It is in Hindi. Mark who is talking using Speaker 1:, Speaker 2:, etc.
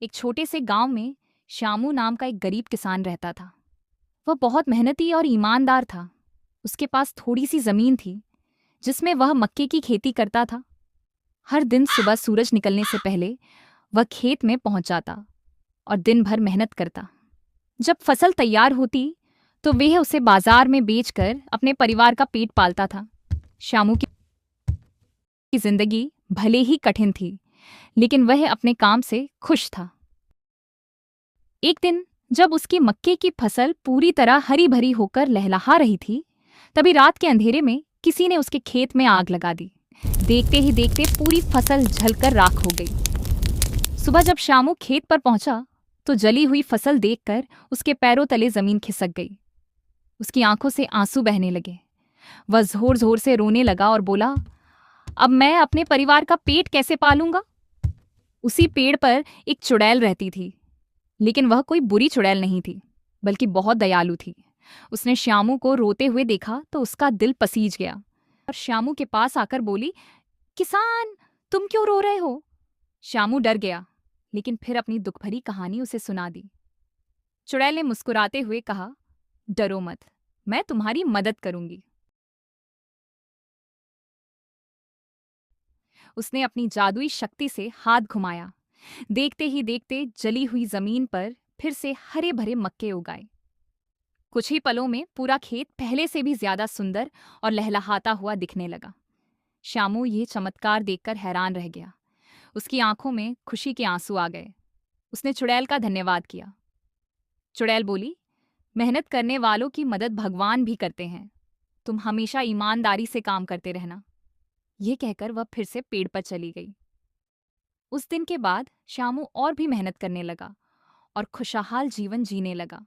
Speaker 1: एक छोटे से गांव में श्यामू नाम का एक गरीब किसान रहता था। वह बहुत मेहनती और ईमानदार था। उसके पास थोड़ी सी जमीन थी जिसमें वह मक्के की खेती करता था। हर दिन सुबह सूरज निकलने से पहले वह खेत में पहुंच जाता और दिन भर मेहनत करता। जब फसल तैयार होती तो वह उसे बाजार में बेचकर अपने परिवार का पेट पालता था। श्यामू की जिंदगी भले ही कठिन थी, लेकिन वह अपने काम से खुश था। एक दिन जब उसकी मक्के की फसल पूरी तरह हरी भरी होकर लहलहा रही थी, तभी रात के अंधेरे में किसी ने उसके खेत में आग लगा दी। देखते ही देखते पूरी फसल जलकर राख हो गई। सुबह जब श्यामू खेत पर पहुंचा तो जली हुई फसल देखकर उसके पैरों तले जमीन खिसक गई। उसकी आंखों से आंसू बहने लगे। वह जोर जोर से रोने लगा और बोला, अब मैं अपने परिवार का पेट कैसे पालूंगा। उसी पेड़ पर एक चुड़ैल रहती थी, लेकिन वह कोई बुरी चुड़ैल नहीं थी, बल्कि बहुत दयालु थी। उसने श्यामू को रोते हुए देखा तो उसका दिल पसीज गया और श्यामू के पास आकर बोली, किसान, तुम क्यों रो रहे हो। श्यामू डर गया, लेकिन फिर अपनी दुख भरी कहानी उसे सुना दी। चुड़ैल ने मुस्कुराते हुए कहा, डरो मत, मैं तुम्हारी मदद करूंगी। उसने अपनी जादुई शक्ति से हाथ घुमाया। देखते ही देखते जली हुई जमीन पर फिर से हरे भरे मक्के उगाए। कुछ ही पलों में पूरा खेत पहले से भी ज्यादा सुंदर और लहलहाता हुआ दिखने लगा। श्यामू ये चमत्कार देखकर हैरान रह गया। उसकी आंखों में खुशी के आंसू आ गए। उसने चुड़ैल का धन्यवाद किया। चुड़ैल बोली, मेहनत करने वालों की मदद भगवान भी करते हैं। तुम हमेशा ईमानदारी से काम करते रहना। ये कहकर वह फिर से पेड़ पर चली गई। उस दिन के बाद श्यामू और भी मेहनत करने लगा और खुशहाल जीवन जीने लगा।